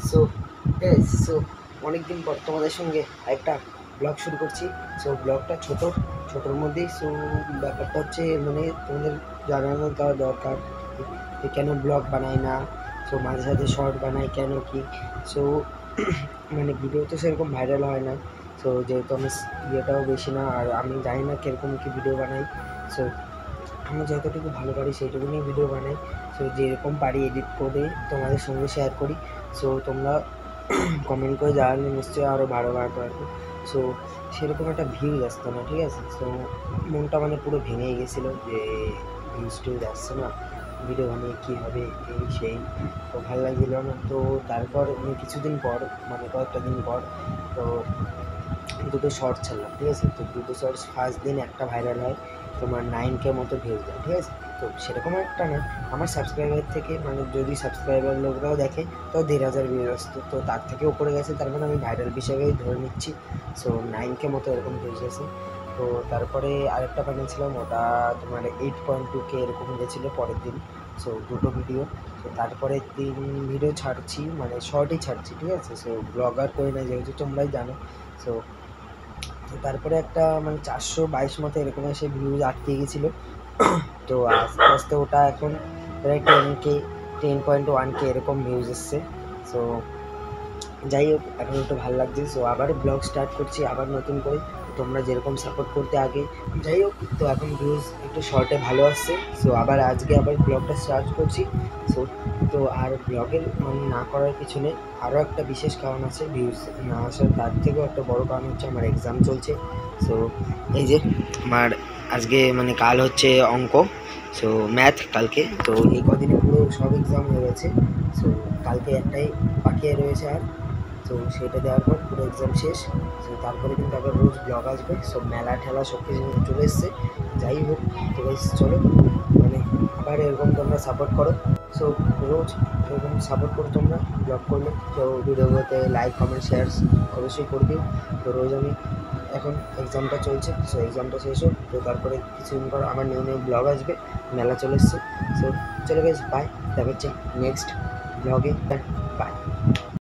So so অনেকদিন পর তোমাদের সঙ্গে একটা ব্লগ শুরু করছি। সো ব্লগটা ছোটোর মধ্যেই। সো ব্যাপারটা হচ্ছে মানে তোমাদের জানানো দেওয়া দরকার যে কেন ব্লগ বানাই না। সো মাঝে সাঝে শর্ট বানাই কেন কি। সো মানে ভিডিও তো সেরকম ভাইরাল হয় না। সো যেহেতু আমার ইয়েটাও বেশি না, আর আমি জানি না কীরকম কী ভিডিও বানাই। সো আমি যতটুকু ভালো পারি সেইটুকু নিয়ে ভিডিও বানাই। সো যেরকম পারি এডিট করে তোমাদের সঙ্গে শেয়ার করি। সো তোমরা কমেন্ট করে জানালে নিশ্চয়ই আরও ভালো বানাতে পারবো। সো সেরকম একটা ভিউজ আসতো না, ঠিক আছে। সো মনটা মানে পুরো ভেঙে গেছিলো যে ভিউজ টিউজ আসছে না, ভিডিও বানিয়ে কী হবে এই সেই। তো ভালো লাগছিলো না। তো তারপর কিছুদিন পর মানে কয়েকটা দিন পর তো দুটো শর্ট ছাড়লাম, ঠিক আছে। তো দুটো শর্টস ফার্স্ট দিন একটা ভাইরাল হয়, তোমার 9K মতো ভিউজ দেয়, ঠিক আছে। তো সেরকম একটা না, আমার সাবস্ক্রাইবার থেকে মানে যদি সাবস্ক্রাইবার লোকরাও দেখে তো 1,500 ভিউজ আসতো। তো তার থেকে উপরে গেছে, তার মানে আমি ভাইরাল হিসেবেই ধরে নিচ্ছি। সো 9K মতো এরকম ভিউজ গেছে। তো তারপরে আরেকটা বানিয়েছিলাম, ওটা তোমার 8.2K এরকম গেছিলো পরের দিন। সো দুটো ভিডিও। তো তারপরে 3 ভিডিও ছাড়ছি, মানে শর্টই ছাড়ছি, ঠিক আছে। সো ব্লগার করি না যেহেতু তোমরাই জানো। সো তো তারপরে একটা মানে 422 মতো এরকম এসে ভিউজ আটকে গেছিলো। তো আস্তে আস্তে ওটা এখন প্রায় 10K 10.1K এরকম ভিউজ এসছে। সো যাই হোক, এখন একটু ভালো লাগছে। সো আবার ব্লগ স্টার্ট করছি আবার নতুন করে। তোমরা যেরকম সাপোর্ট করতে আগে, যাই হোক। তো এখন ভিউজ একটু শর্টে ভালো আসছে। সো আবার আজকে আবার ব্লগটা স্টার্ট করছি। সো তো আর ব্লগের মানে না করার পিছনে আরও একটা বিশেষ কারণ আছে, ভিউজ না আসার তার থেকেও একটা বড় কারণ হচ্ছে আমার এক্সাম চলছে। সো এই যে আমার আজকে মানে কাল হচ্ছে অঙ্ক, সো ম্যাথ কালকে। তো এই কদিনে পুরো সব এক্সাম হয়ে গেছে। সো কালকে একটাই বাকি রয়েছে আর। তো সেটা দেওয়ার পর পুরো এক্সাম শেষ। সো তারপরে কিন্তু আবার রোজ ব্লগ আসবে, সব মেলা ঠেলা সব কিছু চলে এসছে। যাই হোক, তো গাইস চলো মানে আবার এরকম তোমরা সাপোর্ট করো। সো রোজ এরকম সাপোর্ট করো তোমরা ব্লগ করলে। তো ভিডিওতে লাইক কমেন্ট শেয়ার অবশ্যই করবে। তো রোজ আমি এখন এক্সামটা চলছে, সো এক্সামটা শেষ হোক। তো তারপরে কিছুদিন পর আমার নিউ ব্লগ আসবে, মেলা চলে এসছে। সো চলো গাইস, বাই, দেখা হচ্ছে নেক্সট ব্লগে।